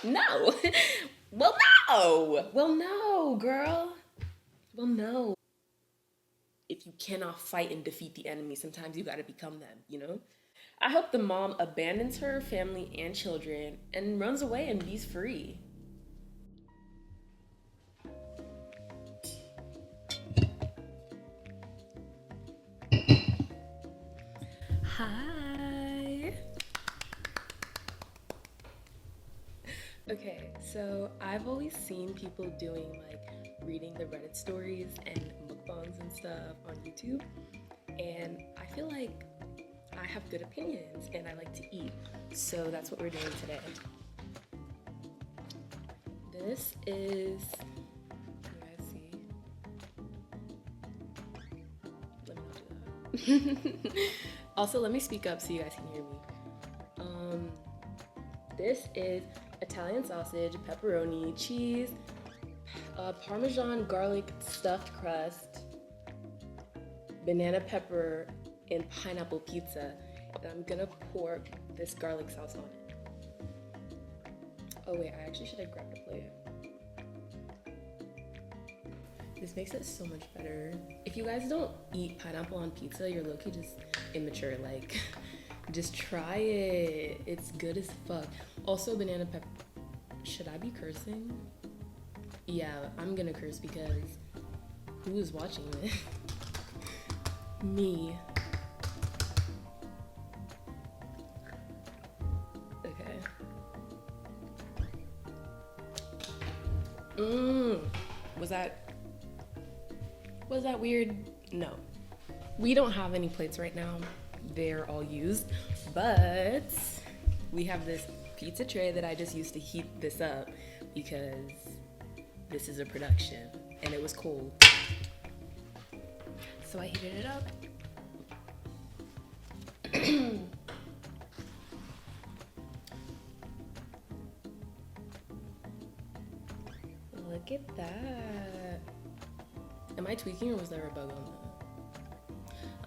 No. Well, no. Well, no, girl. Well, no. If you cannot fight and defeat the enemy, sometimes you gotta become them, you know? I hope the mom abandons her family and children and runs away and be free. Hi. Okay, so I've always seen people doing like reading the Reddit stories and mukbangs and stuff on YouTube, and I feel like I have good opinions and I like to eat, so that's what we're doing today. This is, you guys see? Let me not do that. Also, let me speak up so you guys can hear me. This is Italian sausage, pepperoni, cheese, Parmesan garlic stuffed crust, banana pepper, and pineapple pizza. And I'm gonna pour this garlic sauce on it. Oh wait, I actually should have grabbed a plate. This makes it so much better. If you guys don't eat pineapple on pizza, you're low-key just immature. Like, just try it. It's good as fuck. Also, banana pepper. Should I be cursing? Yeah, I'm gonna curse because who is watching this? Me. Okay. Was that weird? No. We don't have any plates right now. They're all used, but we have this pizza tray that I just used to heat this up because this is a production and it was cold. So I heated it up. Look at that. Am I tweaking or was there a bug on that?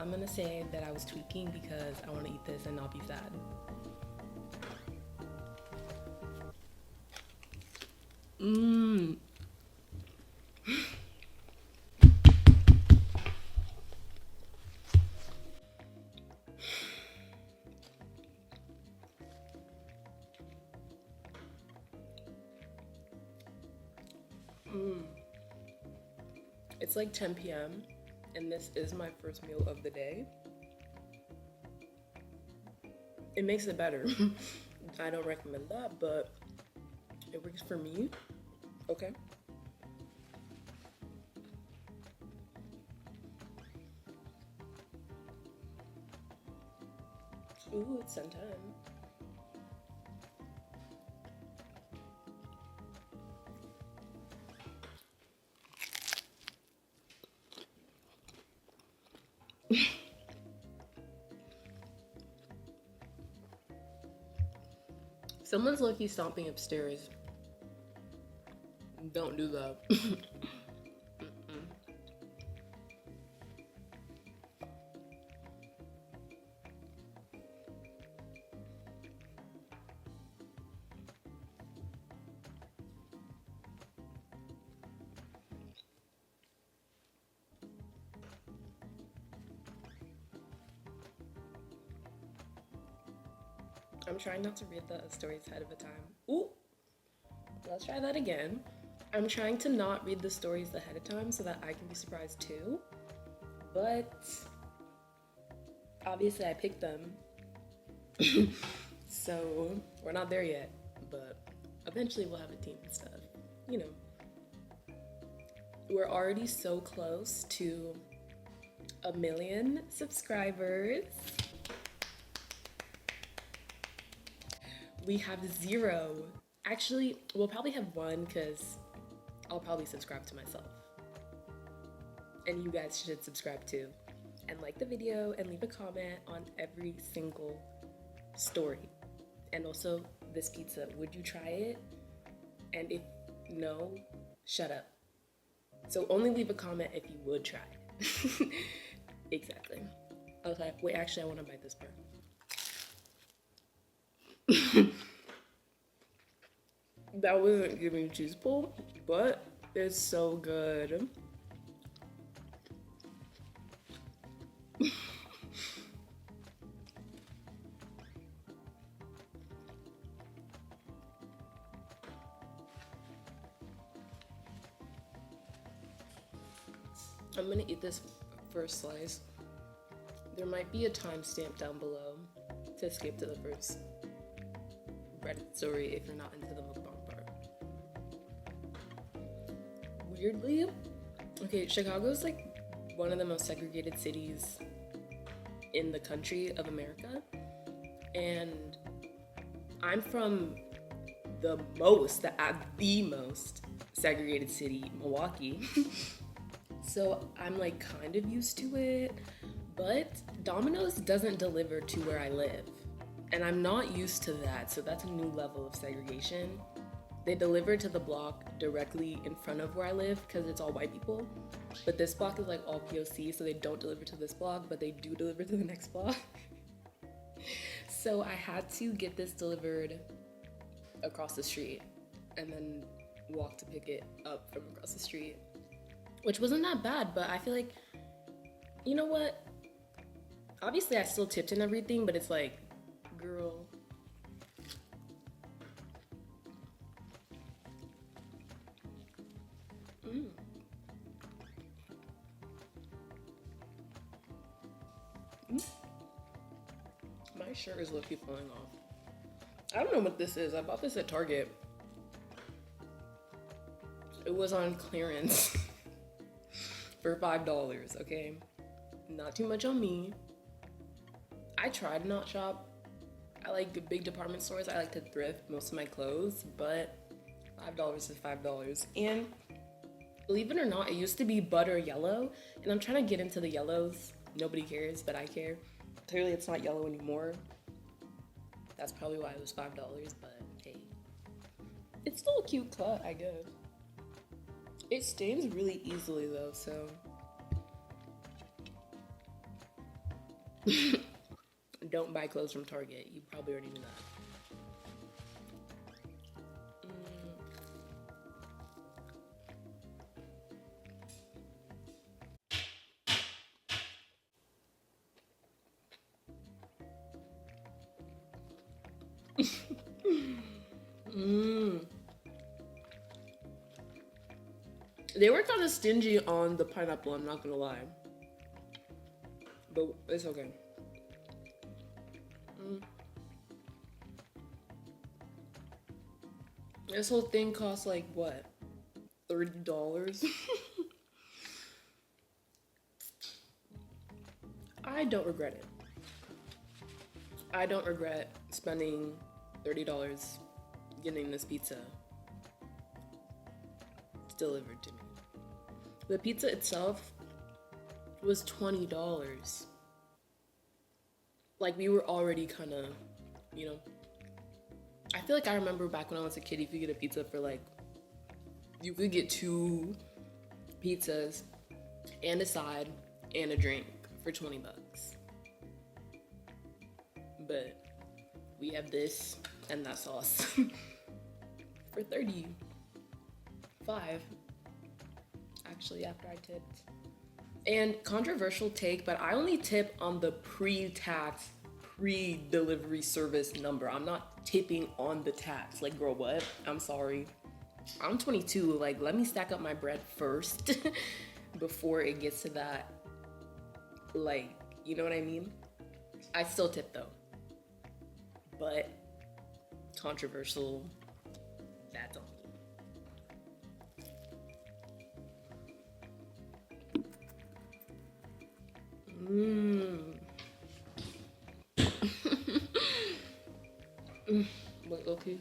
I'm gonna say that I was tweaking because I want to eat this and not be sad. It's like 10 p.m. and this is my first meal of the day. It makes it better. I don't recommend that, but it works for me. Okay. Ooh, it's sun time. Someone's lucky stomping upstairs. Don't do that. I'm trying not to read the stories ahead of a time. Ooh, let's try that again. I'm trying to not read the stories ahead of time so that I can be surprised too. But obviously I picked them. So we're not there yet, but eventually we'll have a team and stuff. You know, we're already so close to 1 million subscribers. We have 0. Actually, we'll probably have 1 because I'll probably subscribe to myself. And you guys should subscribe too. And like the video and leave a comment on every single story. And also this pizza, would you try it? And if no, shut up. So only leave a comment if you would try it. Exactly. Okay, wait, actually I want to bite this part. That wasn't giving cheese pull, but it's so good. I'm gonna eat this first slice. There might be a timestamp down below to skip to the first Reddit story if you're not into the mukbang part. Weirdly, okay, Chicago's like one of the most segregated cities in the country of America, and I'm from the most segregated city, Milwaukee. So I'm like kind of used to it, but Domino's doesn't deliver to where I live, and I'm not used to that, so that's a new level of segregation. They deliver to the block directly in front of where I live because it's all white people, but this block is like all POC, so they don't deliver to this block, but they do deliver to the next block. So I had to get this delivered across the street and then walk to pick it up from across the street, which wasn't that bad, but I feel like, you know what? Obviously, I still tipped and everything, but it's like, girl. My shirt is low-key falling off. I don't know what this is. I bought this at Target. It was on clearance for $5, okay? Not too much on me. I try to not shop. I like big department stores. I like to thrift most of my clothes, but $5 is $5. And believe it or not, it used to be butter yellow, and I'm trying to get into the yellows. Nobody cares, but I care. Clearly it's not yellow anymore. That's probably why it was $5, but hey. It's still a cute cut, I guess. It stains really easily though, so. Don't buy clothes from Target. You probably already knew that. They were kind of stingy on the pineapple, I'm not gonna lie. But it's okay. This whole thing cost like what? $30? I don't regret it. I don't regret spending $30 getting this pizza delivered to me. The pizza itself was $20. Like, we were already kind of, you know. I feel like I remember back when I was a kid, you could get a pizza for like, you could get 2 pizzas and a side and a drink for $20. But we have this and that sauce for $35. Actually, after I tipped. And controversial take, but I only tip on the pre-tax, pre-delivery service number. I'm not tipping on the tax. Like, girl, what? I'm sorry. I'm 22. Like, let me stack up my bread first before it gets to that. Like, you know what I mean? I still tip though. But controversial, that's on me. Wait, okay.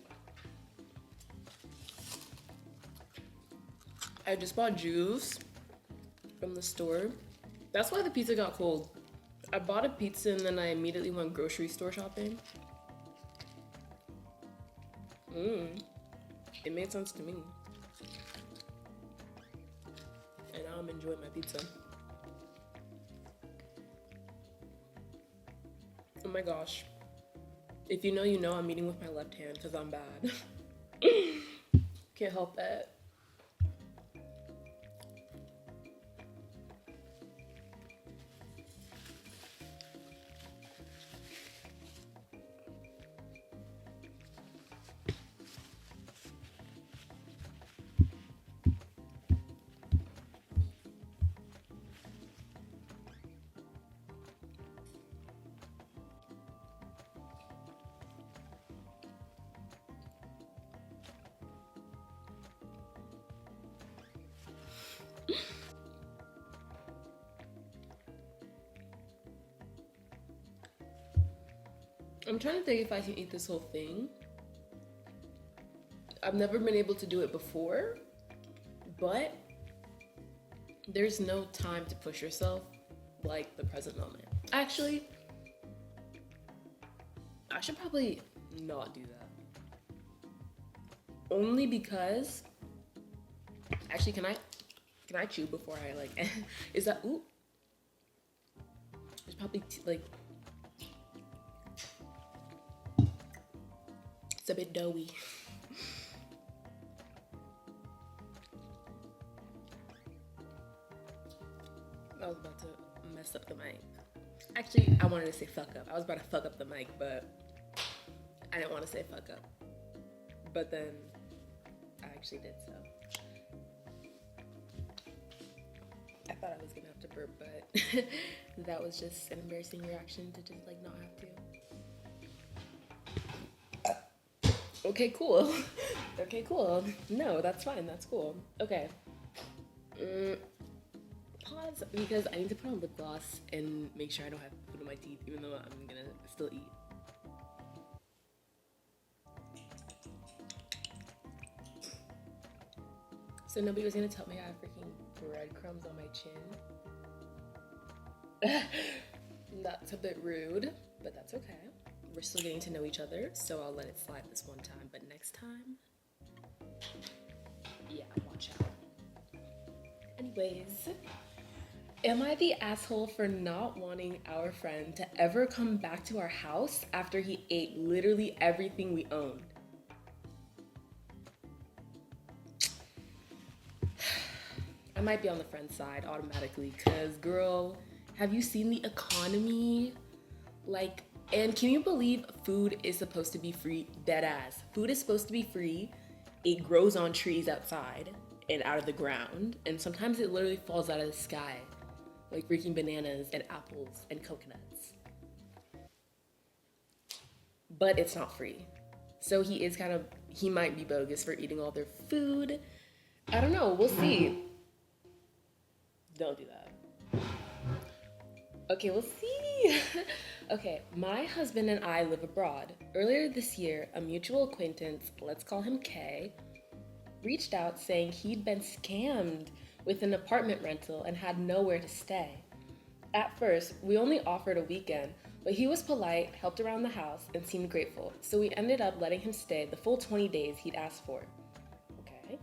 I just bought juice from the store. That's why the pizza got cold. I bought a pizza and then I immediately went grocery store shopping. It made sense to me. And now I'm enjoying my pizza. Oh my gosh. If you know, you know I'm eating with my left hand because I'm bad. Can't help that. I'm trying to think if I can eat this whole thing. I've never been able to do it before, but there's no time to push yourself like the present moment. Actually, I should probably not do that. Only because, actually, can I chew before I like, is that, ooh. It's probably like, it's a bit doughy. I was about to mess up the mic. Actually, I wanted to say fuck up. I was about to fuck up the mic, but I didn't want to say fuck up. But then I actually did, so. I thought I was gonna have to burp, but that was just an embarrassing reaction to just like not have to. Okay, cool. Okay, cool. No, that's fine. That's cool. Okay. Pause because I need to put on lip gloss and make sure I don't have food in my teeth, even though I'm gonna still eat. So nobody was gonna tell me I have freaking breadcrumbs on my chin. That's a bit rude, but that's okay. We're still getting to know each other, so I'll let it slide this one time, but next time, yeah, watch out. Anyways, am I the asshole for not wanting our friend to ever come back to our house after he ate literally everything we owned? I might be on the friend side automatically, because girl, have you seen the economy? Like, and can you believe food is supposed to be free? Dead ass. Food is supposed to be free. It grows on trees outside and out of the ground, and sometimes it literally falls out of the sky, like freaking bananas and apples and coconuts. But it's not free. So he might be bogus for eating all their food. I don't know, we'll see. Don't do that. Okay, we'll see. Okay, my husband and I live abroad. Earlier this year, a mutual acquaintance, let's call him K, reached out saying he'd been scammed with an apartment rental and had nowhere to stay. At first, we only offered a weekend, but he was polite, helped around the house, and seemed grateful, so we ended up letting him stay the full 20 days he'd asked for. Okay.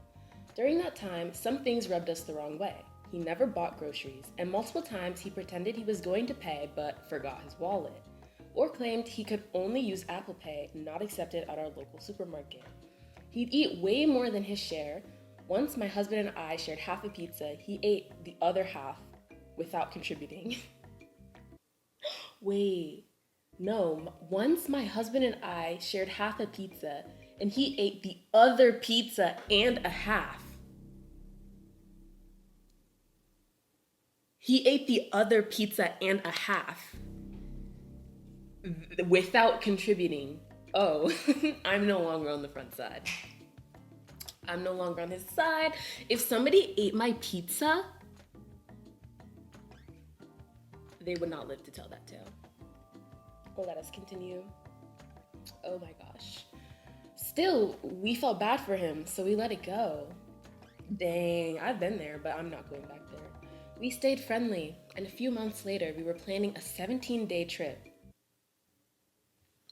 During that time, some things rubbed us the wrong way. He never bought groceries, and multiple times he pretended he was going to pay but forgot his wallet, or claimed he could only use Apple Pay, not accepted at our local supermarket. He'd eat way more than his share. Once my husband and I shared half a pizza, he ate the other half without contributing. Wait, no, once my husband and I shared half a pizza, and he ate the other pizza and a half. He ate the other pizza and a half without contributing. Oh, I'm no longer on the front side. I'm no longer on his side. If somebody ate my pizza, they would not live to tell that tale. Or let us continue. Oh my gosh. Still, we felt bad for him, so we let it go. Dang, I've been there, but I'm not going back there. We stayed friendly, and a few months later, we were planning a 17-day trip.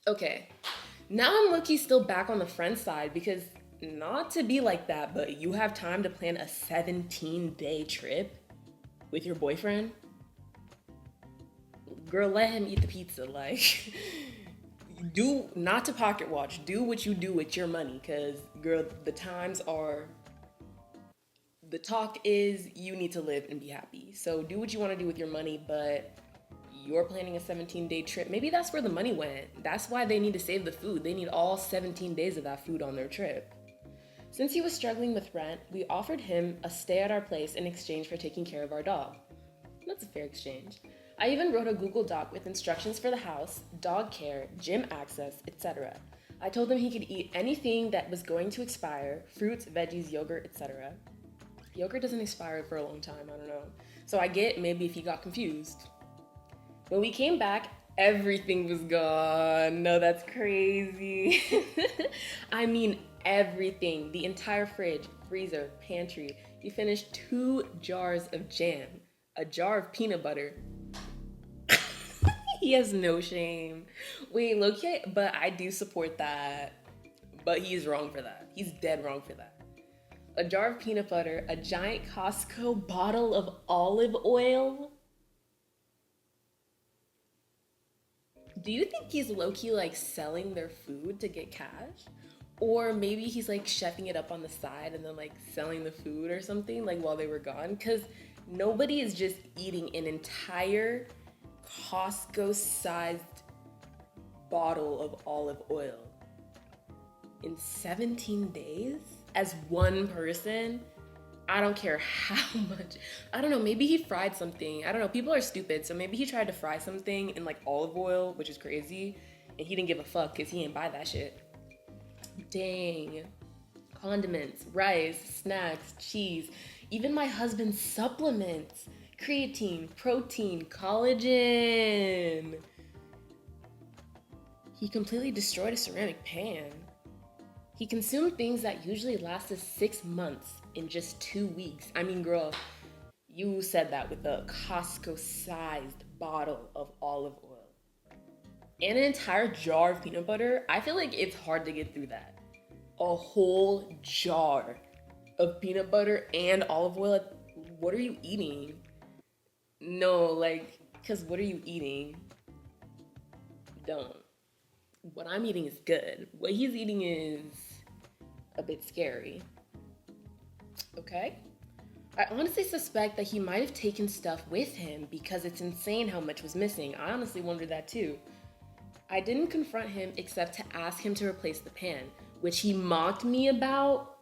Okay, now I'm low-key still back on the friend side, because not to be like that, but you have time to plan a 17-day trip with your boyfriend? Girl, let him eat the pizza, like, do not to pocket watch. Do what you do with your money, because girl, the talk is you need to live and be happy. So do what you want to do with your money, but you're planning a 17-day trip. Maybe that's where the money went. That's why they need to save the food. They need all 17 days of that food on their trip. Since he was struggling with rent, we offered him a stay at our place in exchange for taking care of our dog. That's a fair exchange. I even wrote a Google Doc with instructions for the house, dog care, gym access, etc. I told him he could eat anything that was going to expire, fruits, veggies, yogurt, etc. Yogurt doesn't expire for a long time, I don't know. So I get maybe if he got confused. When we came back, everything was gone. No, that's crazy. I mean everything. The entire fridge, freezer, pantry. He finished 2 jars of jam, a jar of peanut butter. He has no shame. Wait, look, but I do support that. But he's wrong for that. He's dead wrong for that. A jar of peanut butter, a giant Costco bottle of olive oil. Do you think he's low-key like selling their food to get cash? Or maybe he's like chefing it up on the side and then like selling the food or something like while they were gone? Because nobody is just eating an entire Costco-sized bottle of olive oil in 17 days as one person. I don't care how much. I don't know, maybe he fried something. I don't know, people are stupid. So maybe he tried to fry something in like olive oil, which is crazy. And he didn't give a fuck because he didn't buy that shit. Dang. Condiments, rice, snacks, cheese, even my husband's supplements. Creatine, protein, collagen. He completely destroyed a ceramic pan. He consumed things that usually lasted 6 months in just 2 weeks. I mean, girl, you said that with a Costco-sized bottle of olive oil. And an entire jar of peanut butter. I feel like it's hard to get through that. A whole jar of peanut butter and olive oil. What are you eating? No, like, because what are you eating? Don't. What I'm eating is good. What he's eating is a bit scary. Okay? I honestly suspect that he might have taken stuff with him because it's insane how much was missing. I honestly wondered that too. I didn't confront him except to ask him to replace the pan, which he mocked me about.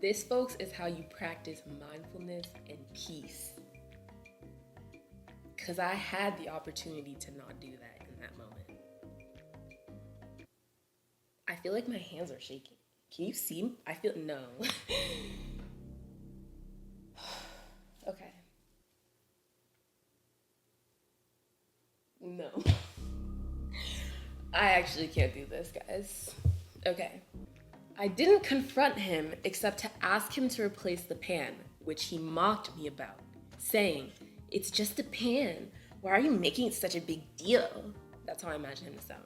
This, folks, is how you practice mindfulness and peace. Because I had the opportunity to not do that in that moment. I feel like my hands are shaking. Can you see? I feel, no. Okay. No. I actually can't do this, guys. Okay. I didn't confront him except to ask him to replace the pan, which he mocked me about, saying, "It's just a pan. Why are you making it such a big deal?" That's how I imagine him to sound.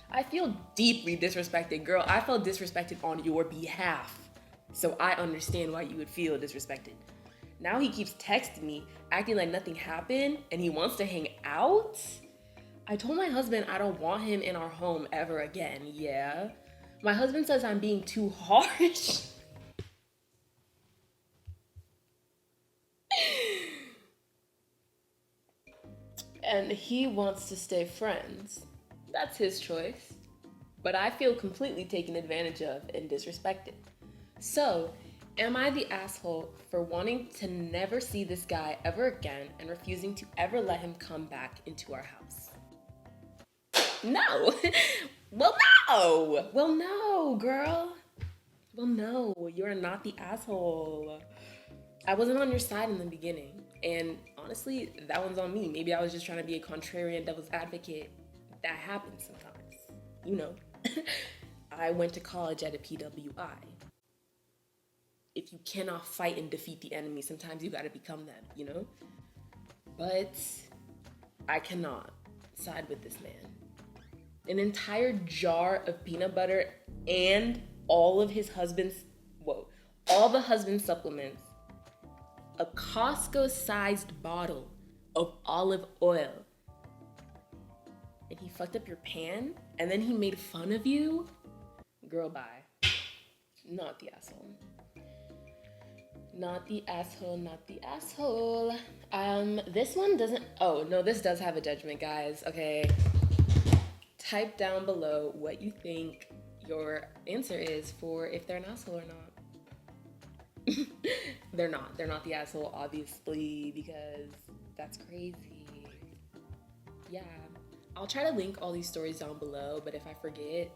I feel deeply disrespected, girl. I felt disrespected on your behalf. So I understand why you would feel disrespected. Now he keeps texting me, acting like nothing happened, and he wants to hang out? I told my husband I don't want him in our home ever again, yeah? My husband says I'm being too harsh. And he wants to stay friends. That's his choice. But I feel completely taken advantage of and disrespected. So, am I the asshole for wanting to never see this guy ever again and refusing to ever let him come back into our house? No. Well, no. Well, no, girl. Well, no, you're not the asshole. I wasn't on your side in the beginning. And honestly, that one's on me. Maybe I was just trying to be a contrarian devil's advocate. That happens sometimes. You know. I went to college at a PWI. If you cannot fight and defeat the enemy, sometimes you gotta become them, you know? But I cannot side with this man. An entire jar of peanut butter and all the husband's supplements, a Costco-sized bottle of olive oil, and he fucked up your pan, and then he made fun of you? Girl, bye. Not the asshole. Not the asshole, not the asshole. This one doesn't, oh no, this does have a judgment, guys, okay? Type down below what you think your answer is for if they're an asshole or not. They're not the asshole, obviously, because that's crazy. Yeah, I'll try to link all these stories down below, but if I forget,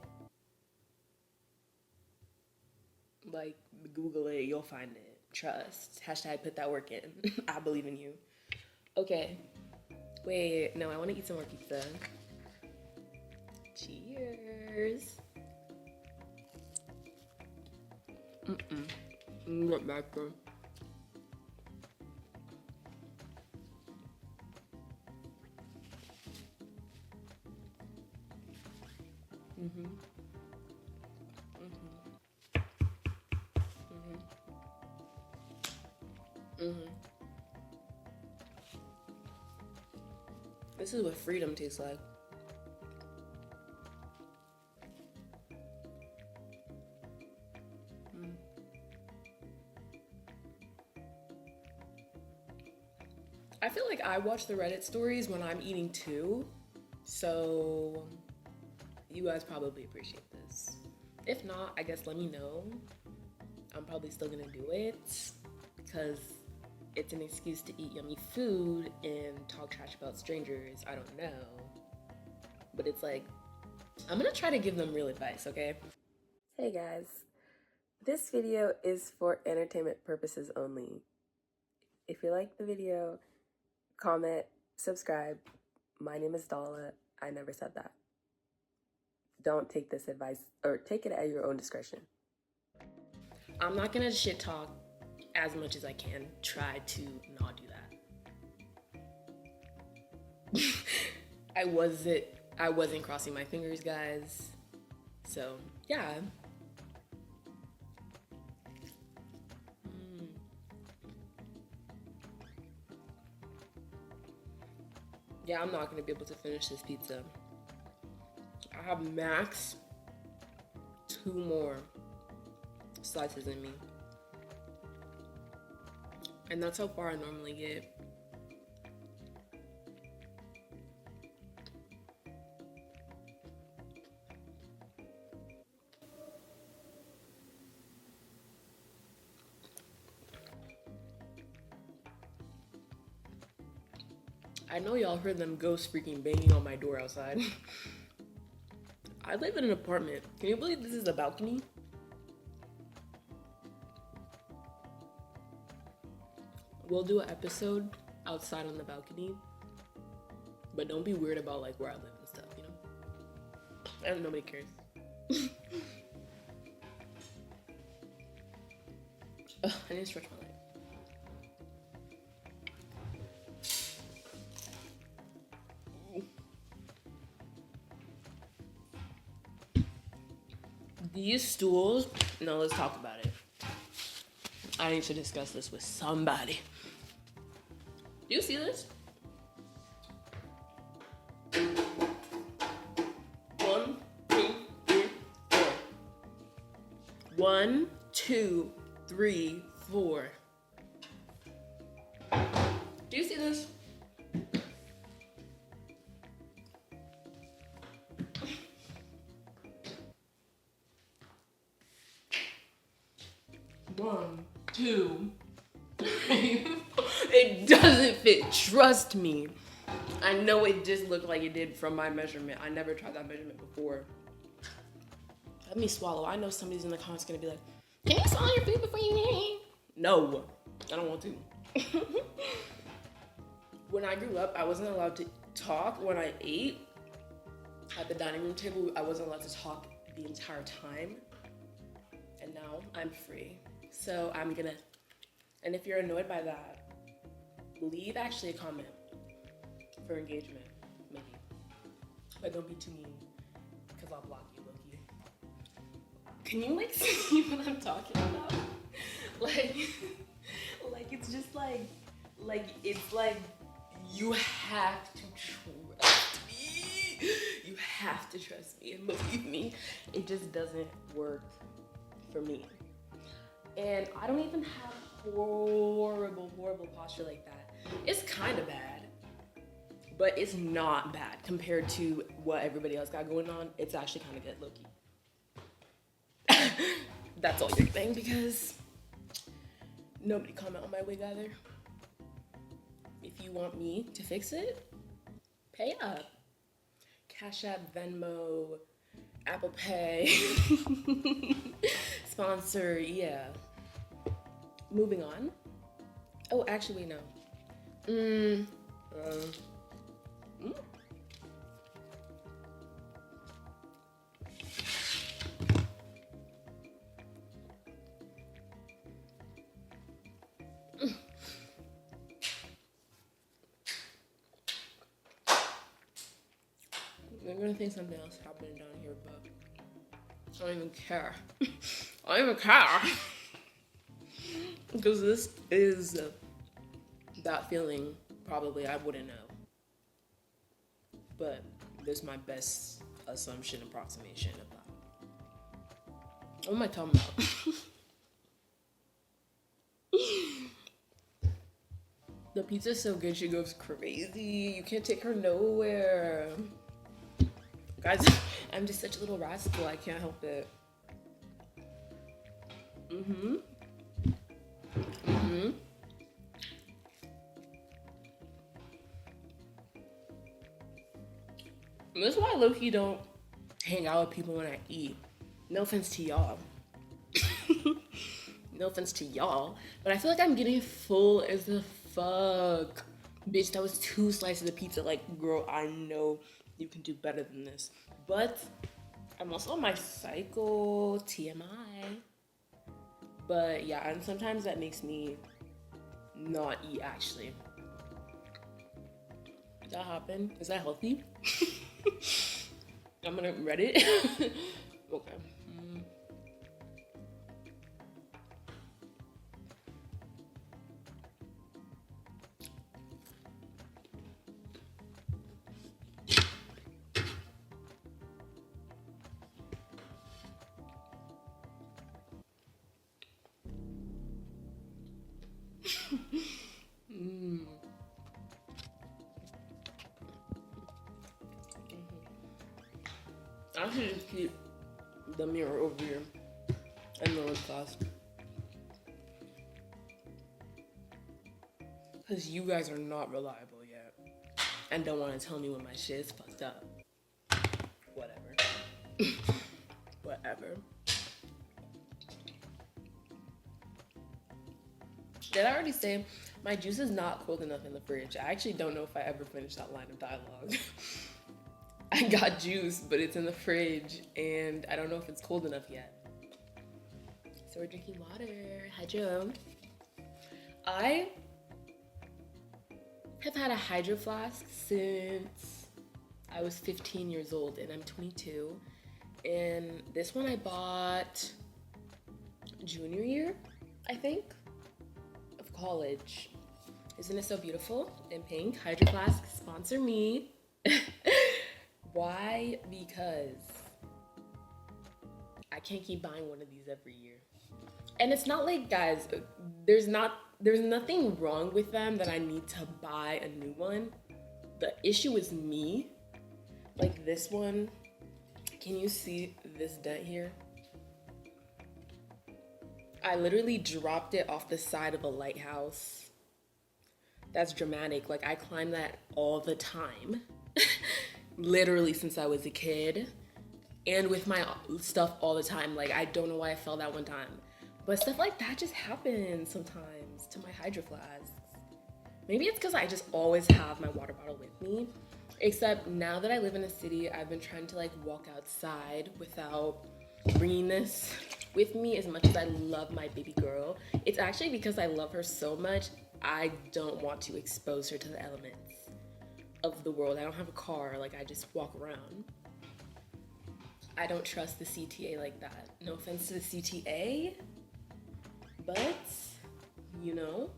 like, Google it, you'll find it. Trust. Hashtag put that work in. I believe in you. Okay. Wait, no, I want to eat some more pizza. Cheers. Get back there. This is what freedom tastes like. I feel like I watch the Reddit stories when I'm eating too, so you guys probably appreciate this. If not, I guess let me know. I'm probably still gonna do it because it's an excuse to eat yummy food and talk trash about strangers. I don't know, but it's like, I'm gonna try to give them real advice, okay? Hey guys, this video is for entertainment purposes only. If you like the video, comment, subscribe. My name is Dala. I never said that. Don't take this advice, or take it at your own discretion. I'm not gonna shit talk as much as I can. Try to not do that. I wasn't crossing my fingers, guys. So, yeah. Yeah, I'm not gonna be able to finish this pizza. I have max 2 more slices in me. And that's how far I normally get. I know y'all heard them ghosts freaking banging on my door outside. I live in an apartment. Can you believe this is a balcony? We'll do an episode outside on the balcony, but don't be weird about like where I live and stuff, you know? And nobody cares. Ugh, I need to stretch my leg. These stools, no, let's talk about it. I need to discuss this with somebody. Do you see this? 1, 2, 3, 4. 1, 2, 3, 4. Do you see this? One, two, three. It doesn't fit. Trust me. I know it just looked like it did from my measurement. I never tried that measurement before. Let me swallow. I know somebody's in the comments gonna be like, "Can you swallow your food before you eat?" No, I don't want to. When I grew up, I wasn't allowed to talk when I ate. At the dining room table, I wasn't allowed to talk the entire time. And now I'm free. So I'm gonna, and if you're annoyed by that, leave actually a comment for engagement, maybe. But don't be too mean, because I'll block you, Loki. Can you like see what I'm talking about? like it's just like it's like you have to trust me. You have to trust me and believe me. It just doesn't work for me. And I don't even have horrible posture like that. It's kind of bad, but it's not bad compared to what everybody else got going on. It's actually kind of good, low-key. That's all you're saying because nobody comment on my wig either. If you want me to fix it, pay up. Cash App, Venmo, Apple Pay, sponsor, yeah. Moving on. Oh, actually, wait, no. I'm gonna think something else happening down here, but I don't even care. I don't even care. Because this is that feeling probably I wouldn't know. But this is my best assumption, approximation of that. What am I talking about? The pizza's so good, she goes crazy. You can't take her nowhere. Guys, I'm just such a little rascal, I can't help it. That's why I low-key don't hang out with people when I eat. No offense to y'all. No offense to y'all. But I feel like I'm getting full as the fuck. Bitch, that was 2 slices of pizza. Like, girl, I know you can do better than this. But I'm also on my cycle, TMI. But yeah, and sometimes that makes me not eat actually. Does that happen? Is that healthy? I'm gonna Reddit. Okay. I should just keep the mirror over here in the lip gloss. Because you guys are not reliable yet. And don't want to tell me when my shit is fucked up. Whatever. Whatever. Did I already say my juice is not cold enough in the fridge? I actually don't know if I ever finished that line of dialogue. I got juice, but it's in the fridge, and I don't know if it's cold enough yet. So we're drinking water. Hydro. I have had a hydro flask since I was 15 years old, and I'm 22. And this one I bought junior year, I think, of college. Isn't it so beautiful and pink? Hydro flask, sponsor me. Why? Because I can't keep buying one of these every year. And it's not like, guys, there's nothing wrong with them that I need to buy a new one. The issue is me. Like this one, can you see this dent here? I literally dropped it off the side of a lighthouse. That's dramatic. Like I climb that all the time. Literally since I was a kid, and with my stuff all the time. Like I don't know why I fell that one time, but stuff like that just happens sometimes to my hydro flasks. Maybe it's because I just always have my water bottle with me, Except now that I live in a city, I've been trying to like walk outside without bringing this with me as much as I love my baby girl. It's actually because I love her so much, I don't want to expose her to the elements of the world. I don't have a car, like I just walk around. I don't trust the CTA like that. No offense to the CTA, but you know,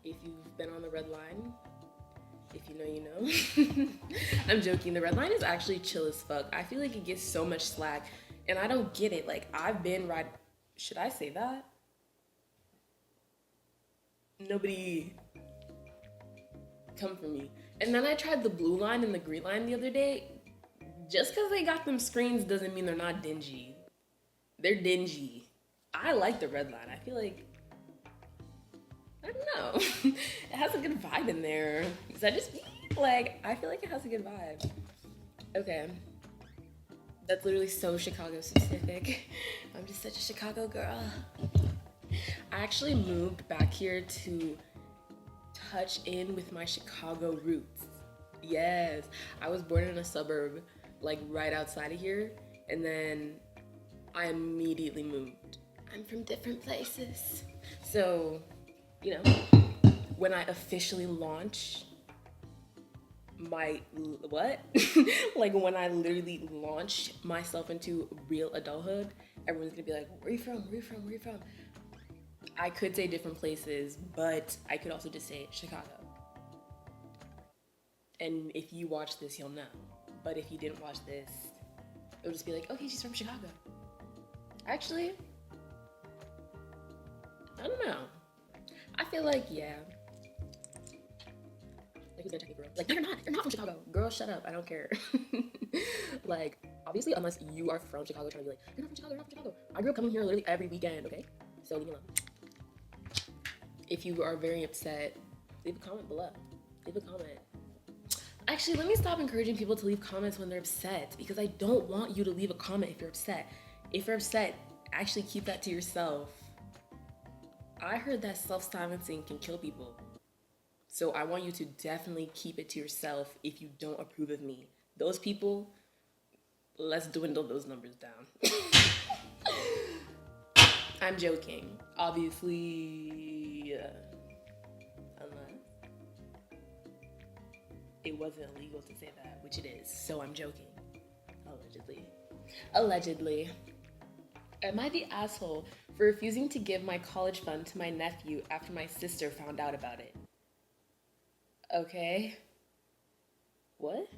if you've been on the red line, if you know, you know. I'm joking. The red line is actually chill as fuck. I feel like it gets so much slack, and I don't get it. Like, I've been right. Should I say that? Nobody come for me. And then I tried the blue line and the green line the other day. Just because they got them screens doesn't mean they're not dingy. They're dingy. I like the red line. I feel like, I don't know. It has a good vibe in there. Is that just me? Like, I feel like it has a good vibe. Okay. That's literally so Chicago specific. I'm just such a Chicago girl. I actually moved back here to touch in with my Chicago roots. Yes. I was born in a suburb, like right outside of here. And then I immediately moved. I'm from different places. So, you know, when I officially launch my, what? Like when I literally launch myself into real adulthood, everyone's gonna be like, where are you from? Where are you from? Where are you from? I could say different places, but I could also just say Chicago. And if you watch this, you'll know. But if you didn't watch this, it'll just be like, okay, she's from Chicago. Actually, I don't know. I feel like, yeah. Like, who's gonna take me, girl? Like, no, you're not from Chicago. Girl, shut up, I don't care. Like, obviously, unless you are from Chicago, trying to be like, you're not from Chicago, you're not from Chicago. I grew up coming here literally every weekend, okay? So leave me alone. If you are very upset, leave a comment below. Leave a comment. Actually, let me stop encouraging people to leave comments when they're upset, because I don't want you to leave a comment if you're upset. If you're upset, actually keep that to yourself. I heard that self-silencing can kill people. So I want you to definitely keep it to yourself if you don't approve of me. Those people, let's dwindle those numbers down. I'm joking. Obviously, unless it wasn't illegal to say that, which it is. So I'm joking. Allegedly. Allegedly. Am I the asshole for refusing to give my college fund to my nephew after my sister found out about it? Okay. What?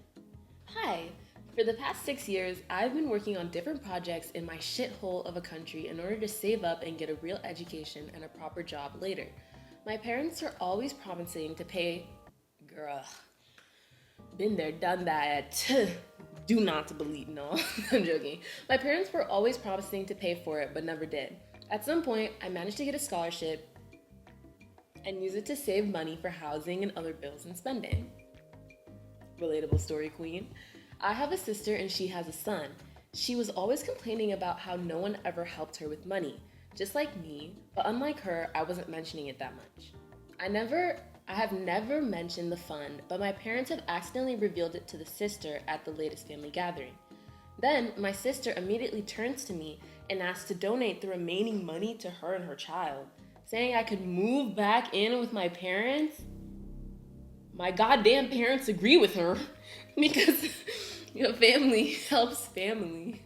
Hi. For the past 6 years, I've been working on different projects in my shithole of a country in order to save up and get a real education and a proper job later. My parents are always promising to pay... Girl. Been there, done that. Do not believe, no, I'm joking. My parents were always promising to pay for it, but never did. At some point, I managed to get a scholarship and use it to save money for housing and other bills and spending. Relatable story, queen. I have a sister and she has a son. She was always complaining about how no one ever helped her with money, just like me, but unlike her, I wasn't mentioning it that much. I have never mentioned the fund, but my parents have accidentally revealed it to the sister at the latest family gathering. Then, my sister immediately turns to me and asks to donate the remaining money to her and her child, saying I could move back in with my parents. My goddamn parents agree with her because family helps family.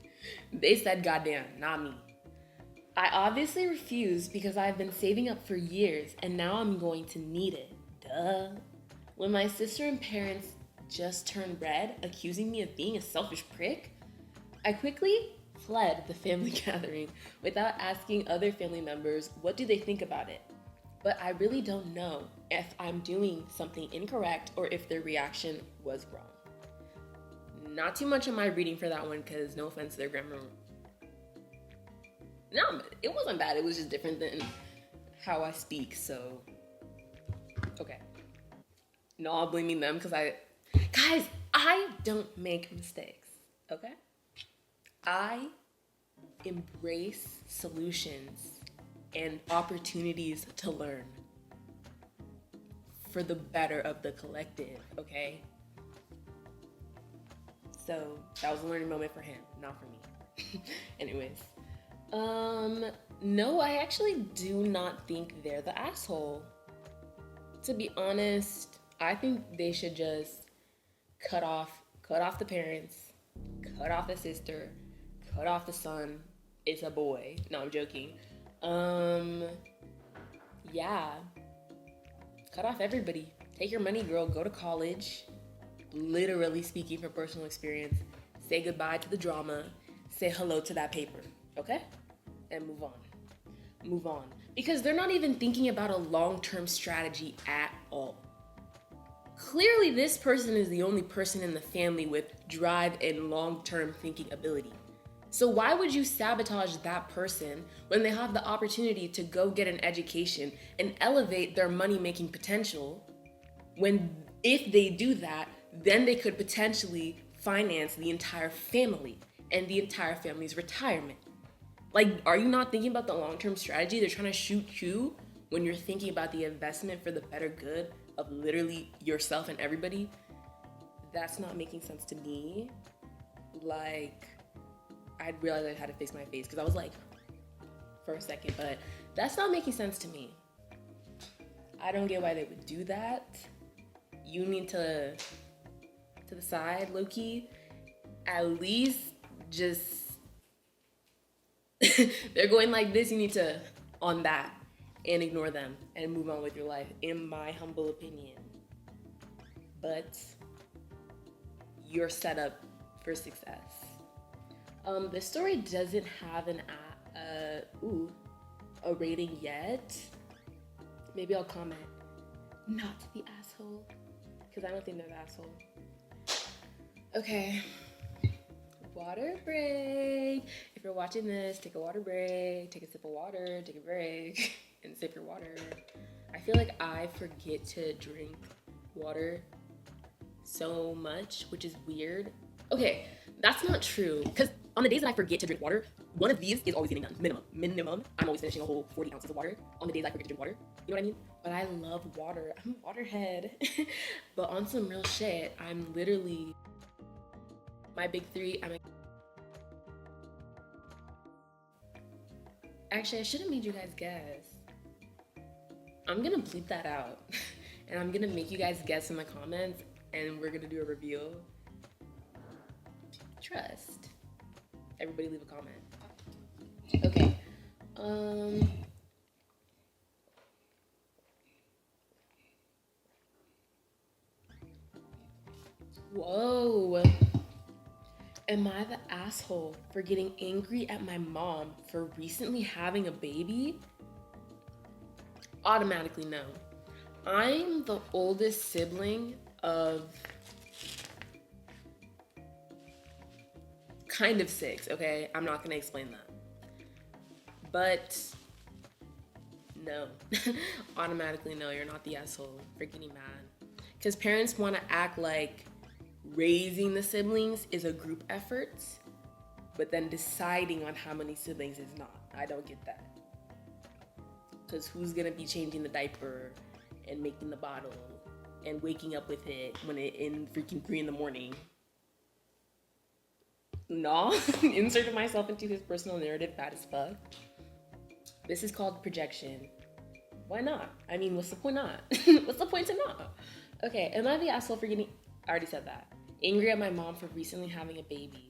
They said goddamn, not me. I obviously refused because I've been saving up for years and now I'm going to need it. Duh. When my sister and parents just turned red, accusing me of being a selfish prick, I quickly fled the family gathering without asking other family members what do they think about it. But I really don't know if I'm doing something incorrect or if their reaction was wrong. Not too much of my reading for that one because no offense to their grammar. No, it wasn't bad. It was just different than how I speak, so... Okay. No, I'm blaming them because Guys, I don't make mistakes, okay? I embrace solutions and opportunities to learn for the better of the collective, okay? So that was a learning moment for him, not for me. Anyways, no, I actually do not think they're the asshole. To be honest, I think they should just cut off the parents, cut off the sister, cut off the son. It's a boy. No, I'm joking. Yeah. Cut off everybody. Take your money, girl. Go to college. Literally speaking from personal experience. Say goodbye to the drama. Say hello to that paper. Okay? And move on. Move on. Because they're not even thinking about a long-term strategy at all. Clearly, this person is the only person in the family with drive and long-term thinking ability. So why would you sabotage that person when they have the opportunity to go get an education and elevate their money-making potential? When if they do that, then they could potentially finance the entire family and the entire family's retirement. Like, are you not thinking about the long-term strategy? They're trying to shoot you when you're thinking about the investment for the better good of literally yourself and everybody. That's not making sense to me. Like, I realized I had to fix my face because I was like, for a second, but that's not making sense to me. I don't get why they would do that. You need to the side, low-key, at least just, they're going like this, you need to, on that, and ignore them, and move on with your life, in my humble opinion. But you're set up for success. The story doesn't have a rating yet. Maybe I'll comment, not the asshole, because I don't think they're the asshole. Okay, water break. If you're watching this, take a water break, take a sip of water, take a break, and sip your water. I feel like I forget to drink water so much, which is weird. Okay, that's not true, because on the days that I forget to drink water, one of these is always getting done, minimum. I'm always finishing a whole 40 ounces of water on the days I forget to drink water. You know what I mean? But I love water. I'm a waterhead. But on some real shit, I'm literally, my big three, actually, I should have made you guys guess. I'm gonna bleep that out. And I'm gonna make you guys guess in the comments, and we're gonna do a review. Trust. Everybody leave a comment. Okay. Whoa. Am I the asshole for getting angry at my mom for recently having a baby? Automatically no. I'm the oldest sibling of kind of 6, okay? I'm not gonna explain that. But no. Automatically no, you're not the asshole for getting mad. Because parents want to act like raising the siblings is a group effort, but then deciding on how many siblings is not. I don't get that. Because who's gonna be changing the diaper and making the bottle and waking up with it when it in freaking 3 a.m? No, inserted myself into his personal narrative, bad as fuck. This is called projection. Why not? I mean, what's the point not? What's the point to not? Okay, am I the asshole for getting, I already said that. Angry at my mom for recently having a baby.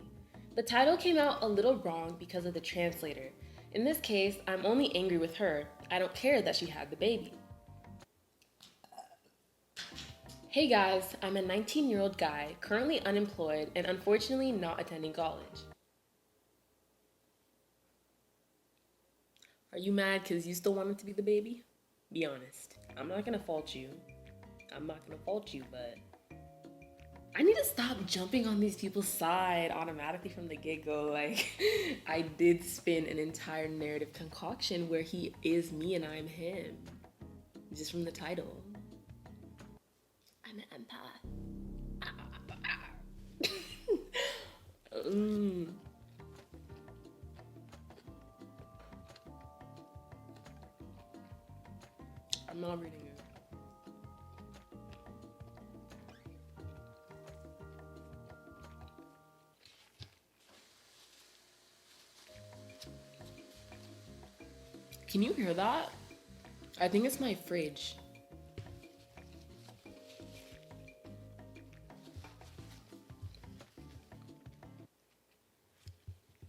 The title came out a little wrong because of the translator. In this case, I'm only angry with her. I don't care that she had the baby. Hey guys, I'm a 19-year-old guy, currently unemployed, and unfortunately not attending college. Are you mad because you still wanted to be the baby? Be honest. I'm not gonna fault you. But I need to stop jumping on these people's side automatically from the get-go. Like, I did spin an entire narrative concoction where he is me and I'm him. Just from the title. I'm an empath. I'm not reading it. Can you hear that? I think it's my fridge.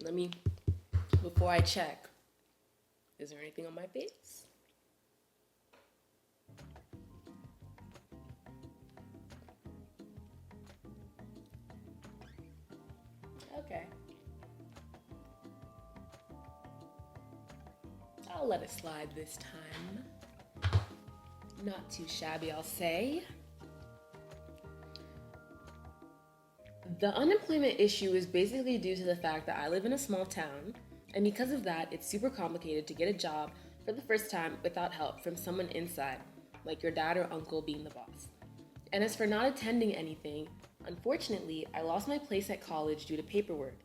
Let me, before I check, is there anything on my face? Okay. I'll let it slide this time. Not too shabby, I'll say. The unemployment issue is basically due to the fact that I live in a small town, and because of that, it's super complicated to get a job for the first time without help from someone inside, like your dad or uncle being the boss. And as for not attending anything, unfortunately, I lost my place at college due to paperwork.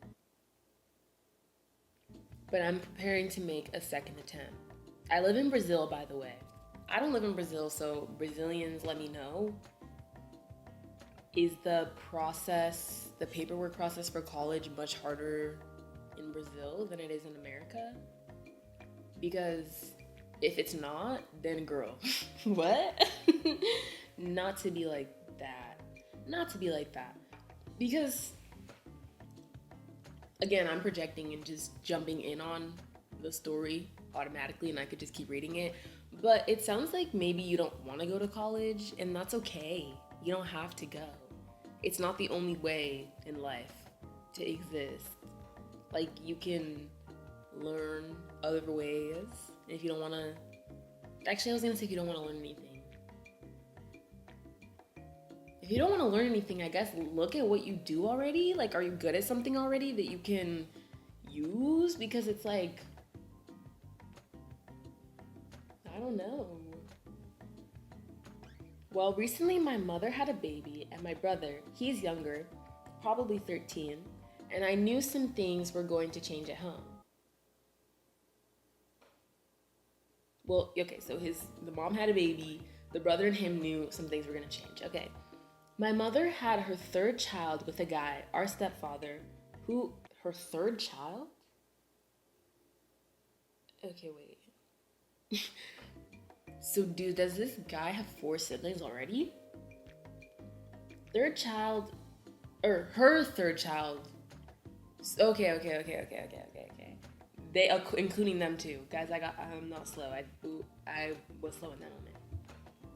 But I'm preparing to make a second attempt. I live in Brazil, by the way. I don't live in Brazil, so Brazilians, let me know. Is the process, the paperwork process for college much harder in Brazil than it is in America? Because if it's not, then girl, what? Not to be like that. Not to be like that. Because, again, I'm projecting and just jumping in on the story automatically, and I could just keep reading it. But it sounds like maybe you don't want to go to college, and that's okay. You don't have to go. It's not the only way in life to exist. Like, you can learn other ways. If you don't want to... Actually, I was going to say if you don't want to learn anything. If you don't want to learn anything, I guess look at what you do already. Like, are you good at something already that you can use? Because it's like... I don't know. Well, recently my mother had a baby, and my brother, he's younger, probably 13, and I knew some things were going to change at home. Well, okay, so the mom had a baby, the brother and him knew some things were going to change. Okay. My mother had her third child with a guy, our stepfather, who, her third child? Okay, wait. So, dude, does this guy have 4 siblings already? Third child, or her third child. Okay. They, including them too. Guys, I'm not slow. I was slow in that moment.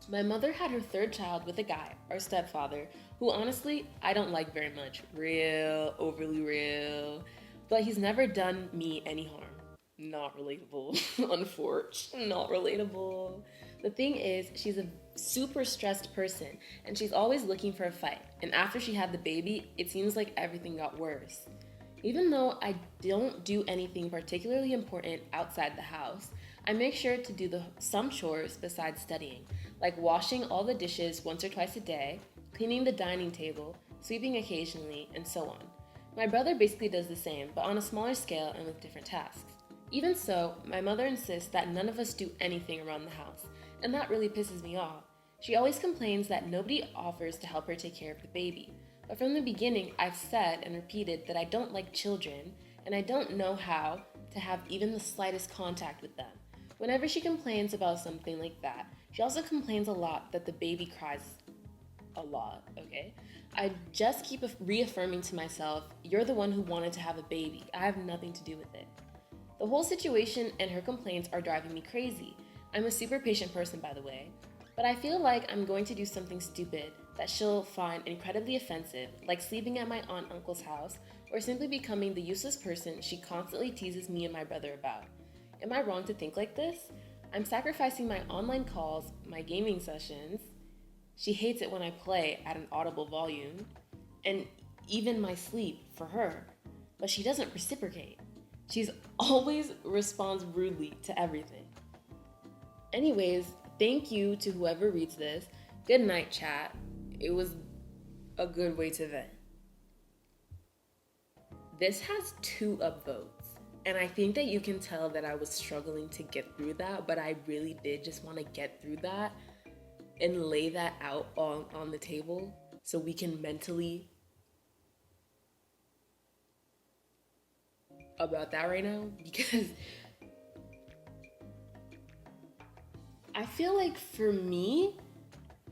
My mother had her third child with a guy, our stepfather, who honestly, I don't like very much. Real, overly real. But he's never done me any harm. Not relatable. Unfortunately, not relatable. The thing is, she's a super stressed person, and she's always looking for a fight. And after she had the baby, it seems like everything got worse. Even though I don't do anything particularly important outside the house, I make sure to do some chores besides studying, like washing all the dishes once or twice a day, cleaning the dining table, sweeping occasionally, and so on. My brother basically does the same, but on a smaller scale and with different tasks. Even so, my mother insists that none of us do anything around the house, and that really pisses me off. She always complains that nobody offers to help her take care of the baby. But from the beginning, I've said and repeated that I don't like children, and I don't know how to have even the slightest contact with them. Whenever she complains about something like that, she also complains a lot that the baby cries a lot, okay? I just keep reaffirming to myself, you're the one who wanted to have a baby. I have nothing to do with it. The whole situation and her complaints are driving me crazy. I'm a super patient person, by the way, but I feel like I'm going to do something stupid that she'll find incredibly offensive, like sleeping at my aunt and uncle's house, or simply becoming the useless person she constantly teases me and my brother about. Am I wrong to think like this? I'm sacrificing my online calls, my gaming sessions. She hates it when I play at an audible volume, and even my sleep for her, but she doesn't reciprocate. She's always responds rudely to everything. Anyways, thank you to whoever reads this. Good night, chat. It was a good way to vent. This has 2 upvotes, and I think that you can tell that I was struggling to get through that, but I really did just want to get through that and lay that out on the table so we can mentally about that right now, because I feel like for me,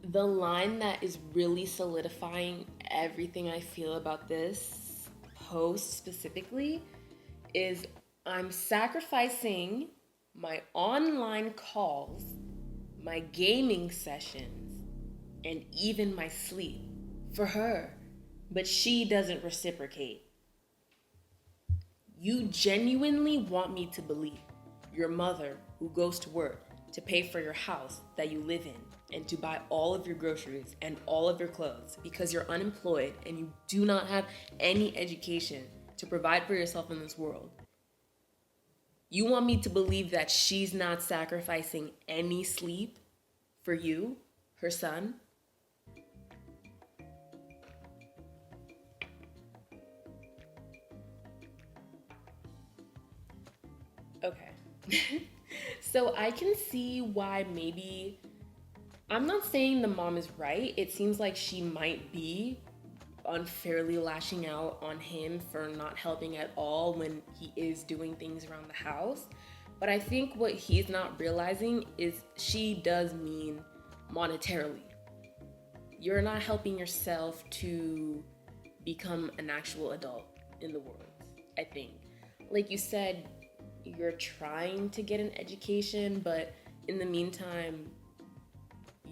the line that is really solidifying everything I feel about this post specifically is I'm sacrificing my online calls, my gaming sessions, and even my sleep for her, but she doesn't reciprocate. You genuinely want me to believe your mother who goes to work to pay for your house that you live in and to buy all of your groceries and all of your clothes because you're unemployed and you do not have any education to provide for yourself in this world. You want me to believe that she's not sacrificing any sleep for you, her son? Okay. So I can see why maybe, I'm not saying the mom is right. It seems like she might be unfairly lashing out on him for not helping at all when he is doing things around the house. But I think what he's not realizing is she does mean monetarily. You're not helping yourself to become an actual adult in the world, I think. Like you said, you're trying to get an education, but in the meantime,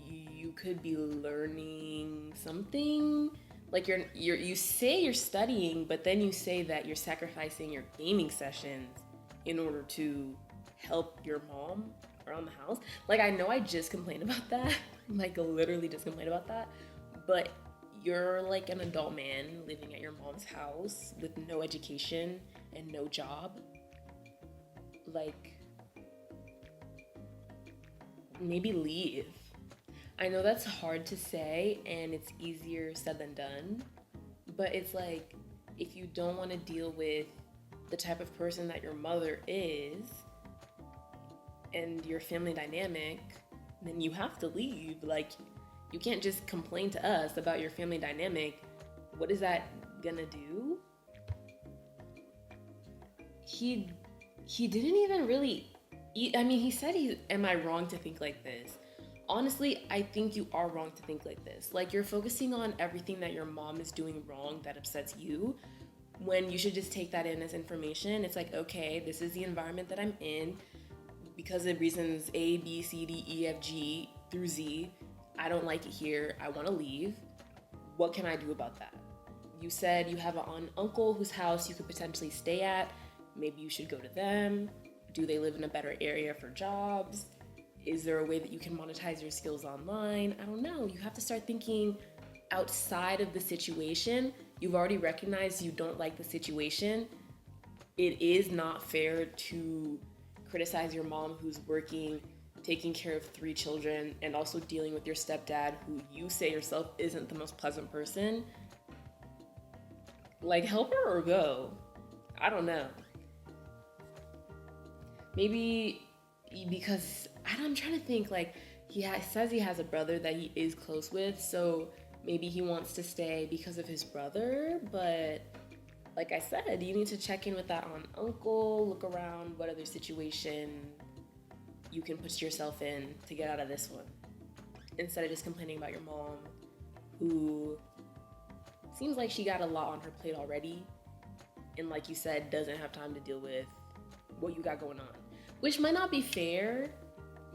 you could be learning something. Like you say you're studying, but then you say that you're sacrificing your gaming sessions in order to help your mom around the house. Like, I know I just complained about that, like literally just complained about that, but you're like an adult man living at your mom's house with no education and no job. Like, maybe leave. I know that's hard to say and it's easier said than done, but it's like, if you don't want to deal with the type of person that your mother is and your family dynamic, then you have to leave. Like, you can't just complain to us about your family dynamic. What is that gonna do? He didn't even really I mean, he said am I wrong to think like this? Honestly, I think you are wrong to think like this. Like, you're focusing on everything that your mom is doing wrong that upsets you, when you should just take that in as information. It's like, okay, this is the environment that I'm in because of reasons A, B, C, D, E, F, G through Z. I don't like it here. I want to leave. What can I do about that? You said you have an uncle whose house you could potentially stay at. Maybe you should go to them. Do they live in a better area for jobs? Is there a way that you can monetize your skills online? I don't know. You have to start thinking outside of the situation. You've already recognized you don't like the situation. It is not fair to criticize your mom who's working, taking care of 3 children, and also dealing with your stepdad who you say yourself isn't the most pleasant person. Like, help her or go. I don't know. Maybe because I'm trying to think, like, says he has a brother that he is close with, so maybe he wants to stay because of his brother. But like I said, you need to check in with that aunt, uncle, look around what other situation you can put yourself in to get out of this one, instead of just complaining about your mom, who seems like she got a lot on her plate already, and like you said, doesn't have time to deal with what you got going on, which might not be fair.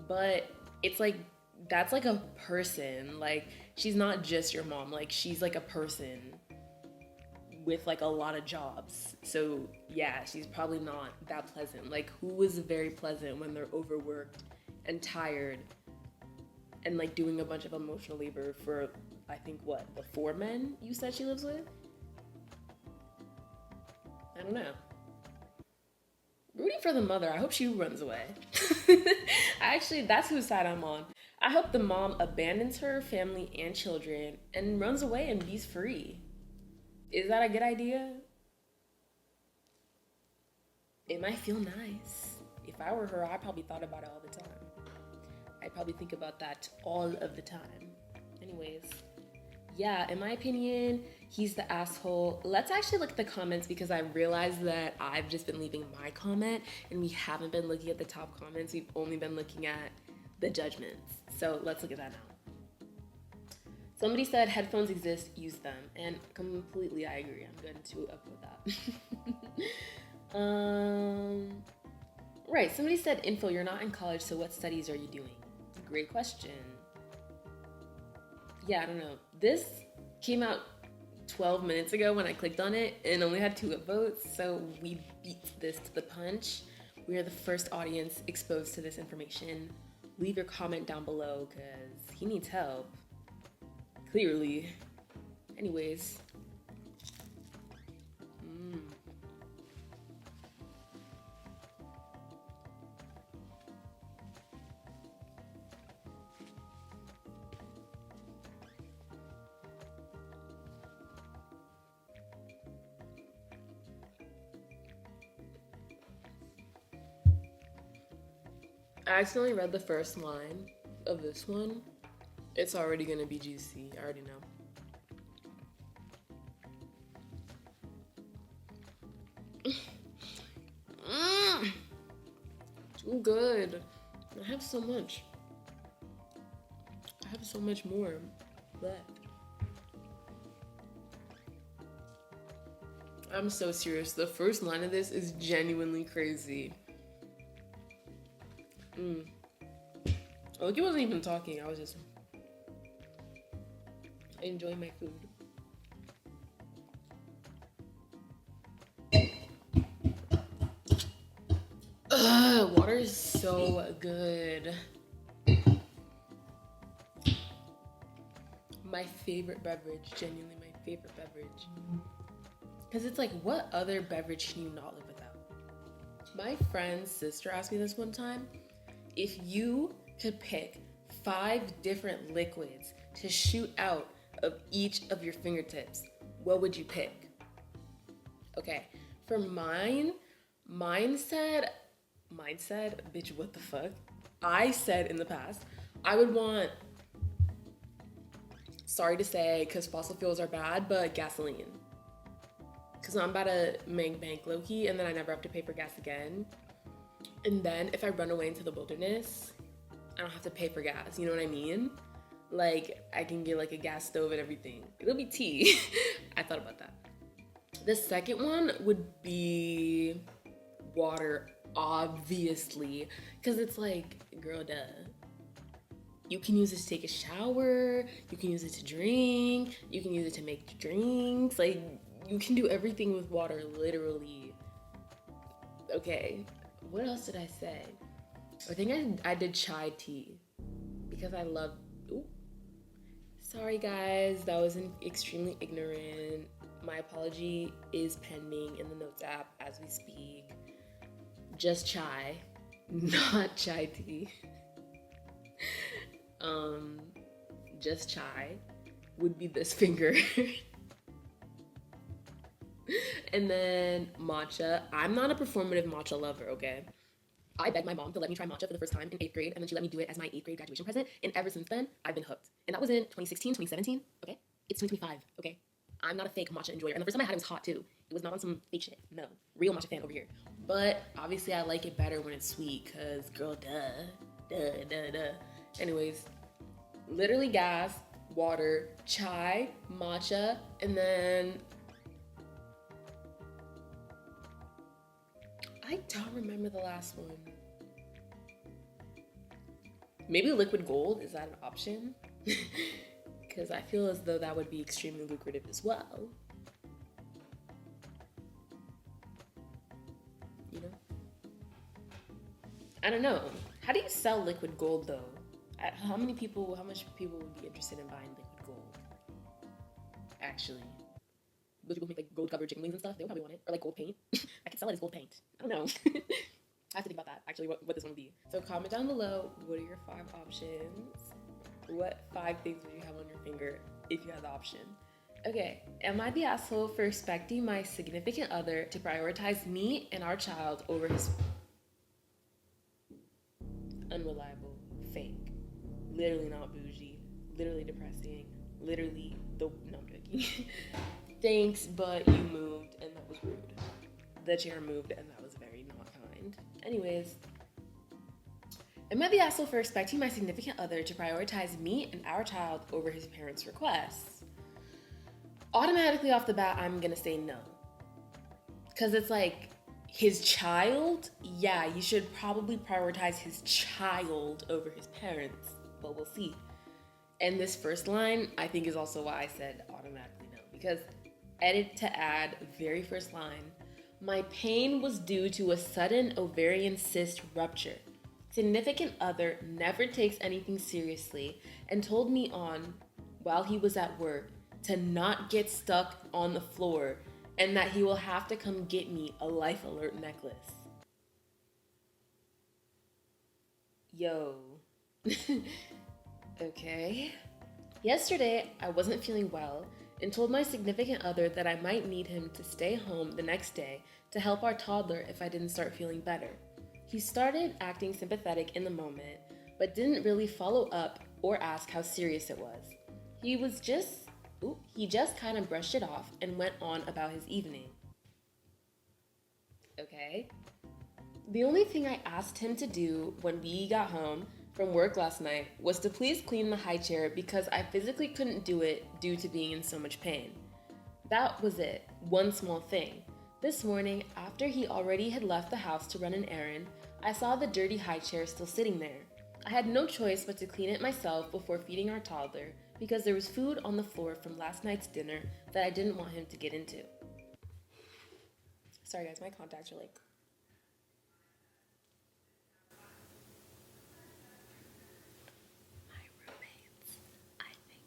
But it's like, that's like a person. Like, she's not just your mom. Like, she's like a person with like a lot of jobs. So yeah, she's probably not that pleasant. Like, who is very pleasant when they're overworked and tired and like doing a bunch of emotional labor for, I think, what, the 4 men you said she lives with? I don't know. Rooting for the mother. I hope she runs away. Actually, that's whose side I'm on. I hope the mom abandons her family and children and runs away and be free. Is that a good idea? It might feel nice. If I were her, I probably thought about it all the time. I probably think about that all of the time. Anyways, yeah, in my opinion, he's the asshole. Let's actually look at the comments, because I realized that I've just been leaving my comment and we haven't been looking at the top comments. We've only been looking at the judgments. So let's look at that now. Somebody said headphones exist, use them. And completely I agree. I'm going to upload that. Right, somebody said info, you're not in college, so what studies are you doing? Great question. Yeah, I don't know. This came out 12 minutes ago when I clicked on it and only had 2 upvotes, so we beat this to the punch. We are the first audience exposed to this information. Leave your comment down below because he needs help. Clearly. Anyways. I accidentally read the first line of this one. It's already gonna be juicy. I already know. Too good. I have so much. I have so much more left. I'm so serious. The first line of this is genuinely crazy. Like, he wasn't even talking. I was just enjoying my food. Water is so good. My favorite beverage, genuinely my favorite beverage. Because it's like, what other beverage can you not live without? My friend's sister asked me this one time. If you could pick 5 different liquids to shoot out of each of your fingertips, what would you pick? Okay, for mine said, bitch, what the fuck? I said in the past, I would want, sorry to say, because fossil fuels are bad, but gasoline. Because I'm about to make bank low-key, and then I never have to pay for gas again. And then if I run away into the wilderness, I don't have to pay for gas, you know what I mean? Like, I can get like a gas stove and everything. It'll be tea. I thought about that. The second one would be water, obviously. Because it's like, girl, duh. You can use it to take a shower. You can use it to drink. You can use it to make drinks. Like, you can do everything with water, literally. Okay. What else did I say? I think I did chai tea because I love. Ooh. Sorry guys, that was extremely ignorant. My apology is pending in the notes app as we speak. Just chai, not chai tea. Just chai would be this finger. And then matcha. I'm not a performative matcha lover, okay? I begged my mom to let me try matcha for the first time in 8th grade, and then she let me do it as my 8th grade graduation present, and ever since then, I've been hooked. And that was in 2016, 2017, okay? It's 2025, okay? I'm not a fake matcha enjoyer, and the first time I had it was hot too. It was not on some fake shit, no. Real matcha fan over here. But obviously I like it better when it's sweet, cause girl, duh. Anyways, literally gas, water, chai, matcha, and then I don't remember the last one. Maybe liquid gold, is that an option? Because I feel as though that would be extremely lucrative as well. You know? I don't know. How do you sell liquid gold though? How much people would be interested in buying liquid gold? Actually. Those people who make like gold covered chicken wings and stuff, they would probably want it. Or like gold paint. I could sell it as gold paint. I don't know. I have to think about that, actually, what this one would be. So comment down below, what are your 5 options? What 5 things would you have on your finger if you had the option? Okay, am I the asshole for expecting my significant other to prioritize me and our child over his unreliable, fake, literally not bougie, literally depressing, literally no, I'm joking. Thanks, but you moved and that was rude. The chair moved and that was very not kind. Anyways, Am I the asshole for expecting my significant other to prioritize me and our child over his parents' requests? Automatically off the bat, I'm gonna say no. Because it's like, his child? Yeah, you should probably prioritize his child over his parents, but we'll see. And this first line, I think, is also why I said automatically no. Because edit to add, very first line, my pain was due to a sudden ovarian cyst rupture. Significant other never takes anything seriously and told me on, while he was at work, to not get stuck on the floor and that he will have to come get me a life alert necklace. Yo. Okay. Yesterday, I wasn't feeling well and told my significant other that I might need him to stay home the next day to help our toddler if I didn't start feeling better. He started acting sympathetic in the moment, but didn't really follow up or ask how serious it was. He just kind of brushed it off and went on about his evening. Okay. The only thing I asked him to do when we got home from work last night was to please clean the high chair because I physically couldn't do it due to being in so much pain. That was it, one small thing. This morning, after he already had left the house to run an errand, I saw the dirty high chair still sitting there. I had no choice but to clean it myself before feeding our toddler because there was food on the floor from last night's dinner that I didn't want him to get into. Sorry guys, my contacts are like... My roommates, I think...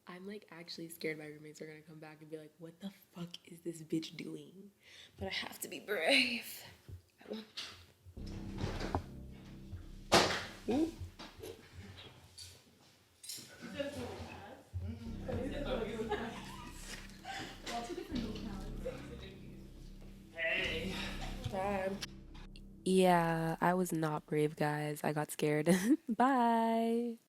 I'm like actually scared my roommates are gonna come back and be like, what the fuck is this bitch doing? But I have to be brave. I want... Ooh. Hey. Bye. Yeah, I was not brave, guys. I got scared. Bye.